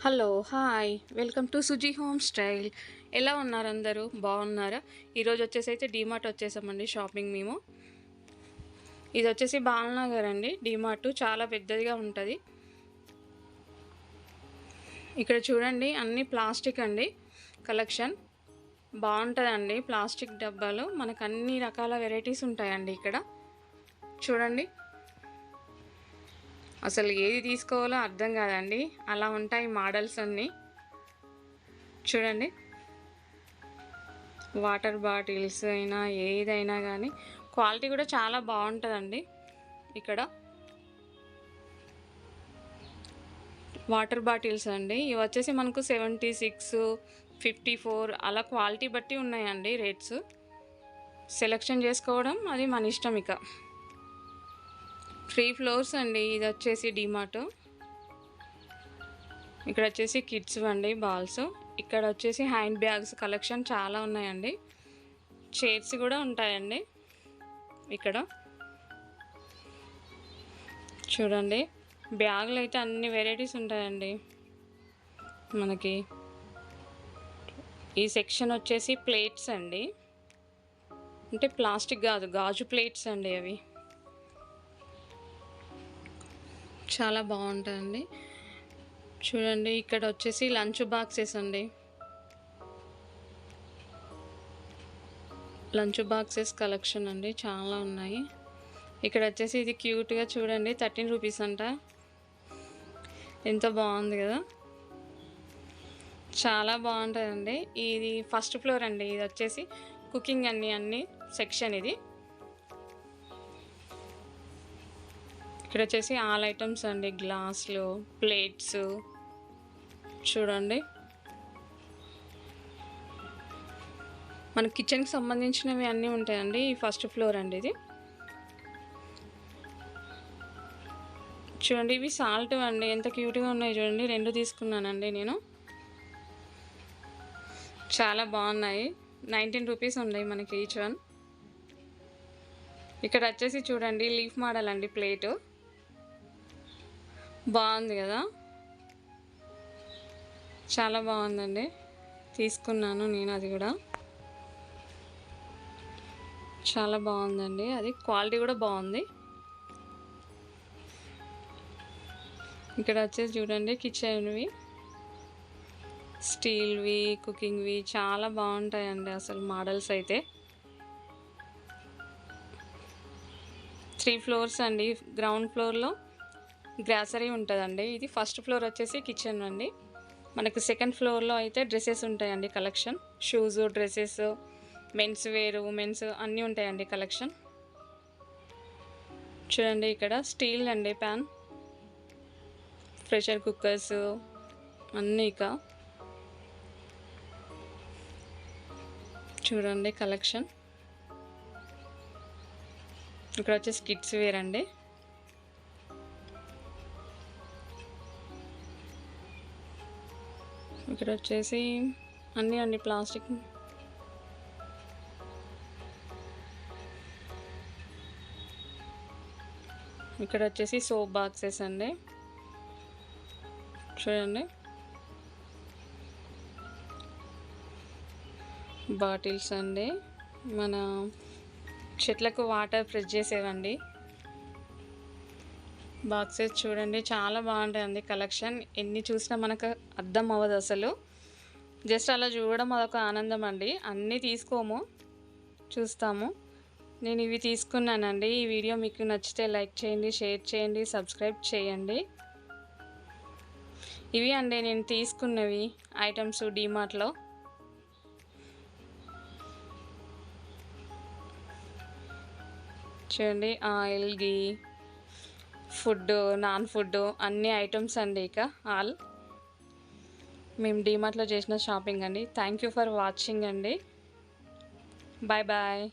Hello hi welcome to Suji home style. ఎలా ఉన్నారు అందరూ? బాగున్నారా? ఈరోజు వచ్చేసి అయితే డీమార్ట్ వచ్చేసామండి షాపింగ్ మేము. ఇది వచ్చేసి బాలనగర్ అండి. డీమార్ట్ చాలా పెద్దదిగా ఉంటుంది. ఇక్కడ చూడండి అన్ని ప్లాస్టిక్ అండి కలెక్షన్ బాగుంటుందండి. ప్లాస్టిక్ డబ్బాలు మనకు అన్ని రకాల వెరైటీస్ ఉంటాయండి ఇక్కడ. చూడండి అసలు ఏది తీసుకోవాలో అర్థం కాదండి, అలా ఉంటాయి మోడల్స్ అన్నీ. చూడండి వాటర్ బాటిల్స్ అయినా ఏదైనా కానీ క్వాలిటీ కూడా చాలా బాగుంటుందండి. ఇక్కడ వాటర్ బాటిల్స్ అండి, ఇవి వచ్చేసి మనకు 76, 54 అలా క్వాలిటీ బట్టి ఉన్నాయండి రేట్స్. సెలెక్షన్ చేసుకోవడం అది మన ఇష్టం. ఇక 3 ఫ్లోర్స్ అండి ఇది వచ్చేసి డీమార్ట్. ఇక్కడ వచ్చేసి కిడ్స్ అండి బాల్స్. ఇక్కడ వచ్చేసి హ్యాండ్ బ్యాగ్స్ కలెక్షన్ చాలా ఉన్నాయండి. చైర్స్ కూడా ఉంటాయండి ఇక్కడ. చూడండి బ్యాగులు అయితే అన్ని వెరైటీస్ ఉంటాయండి మనకి. ఈ సెక్షన్ వచ్చేసి ప్లేట్స్ అండి, అంటే ప్లాస్టిక్ కాదు గాజు ప్లేట్స్ అండి. అవి చాలా బాగుంటాయండి. చూడండి ఇక్కడ వచ్చేసి లంచ్ బాక్సెస్ అండి. లంచ్ బాక్సెస్ కలెక్షన్ అండి చాలా ఉన్నాయి. ఇక్కడ వచ్చేసి ఇది క్యూట్గా చూడండి 13 రూపీస్ అంట. ఎంత బాగుంది కదా, చాలా బాగుంటుందండి. ఇది ఫస్ట్ ఫ్లోర్ అండి. ఇది వచ్చేసి కుకింగ్ అన్ని సెక్షన్ ఇది. ఇక్కడ వచ్చేసి ఆల్ ఐటమ్స్ అండి, గ్లాసులు, ప్లేట్స్. చూడండి మన కిచెన్కి సంబంధించినవి అన్నీ ఉంటాయండి. ఈ ఫస్ట్ ఫ్లోర్ అండి ఇది. చూడండి ఇవి సాల్ట్ అండి, ఎంత క్యూట్గా ఉన్నాయి చూడండి. 2 తీసుకున్నానండి నేను, చాలా బాగున్నాయి. 19 రూపీస్ ఉన్నాయి మనకి ఈచ్ వన్. ఇక్కడ వచ్చేసి చూడండి లీఫ్ మోడల్ అండి ప్లేటు, బాగుంది కదా, చాలా బాగుందండి. తీసుకున్నాను నేను, అది కూడా చాలా బాగుందండి. అది క్వాలిటీ కూడా బాగుంది. ఇక్కడ వచ్చేసి చూడండి కిచెన్వి, స్టీల్వి, కుకింగ్వి చాలా బాగుంటాయండి అసలు మోడల్స్ అయితే. 3 ఫ్లోర్స్ అండి. గ్రౌండ్ ఫ్లోర్లో గ్రాసరీ ఉంటుందండి. ఇది ఫస్ట్ ఫ్లోర్ వచ్చేసి కిచెన్ అండి. మనకు సెకండ్ ఫ్లోర్లో అయితే డ్రెస్సెస్ ఉంటాయండి collection. Shoes, dresses, men's wear, women's అన్నీ ఉంటాయండి కలెక్షన్. చూడండి ఇక్కడ స్టీల్ అండి ప్యాన్, ప్రెషర్ కుక్కర్స్ అన్నీ. ఇక చూడండి కలెక్షన్. ఇక్కడ వచ్చేసి కిడ్స్ వేర్ అండి. ఇక్కడ వచ్చేసి అన్నీ ప్లాస్టిక్. ఇక్కడ వచ్చేసి సోప్ బాక్సెస్ అండి. చూడండి బాటిల్స్ అండి, మన చెట్లకు వాటర్ ఫ్రెష్ చేసేవండి బాక్సెస్. చూడండి చాలా బాగుంటాయండి కలెక్షన్. ఎన్ని చూసినా మనకు అర్థం అవ్వదు అసలు. జస్ట్ అలా చూడడం అదొక ఆనందం అండి. అన్నీ తీసుకోము, చూస్తాము. నేను ఇవి తీసుకున్నానండి. ఈ వీడియో మీకు నచ్చితే లైక్ చేయండి, షేర్ చేయండి, సబ్స్క్రైబ్ చేయండి. ఇవి అండి నేను తీసుకున్నవి ఐటమ్స్ డీమార్ట్లో. చూడండి oil, ghee, food, non food అన్ని ఐటమ్స్ అండి. ఇక ఆల్ మేము డీమార్ట్లో చేసిన షాపింగ్ అండి. థ్యాంక్ యూ ఫర్ వాచింగ్ అండి. Bye bye.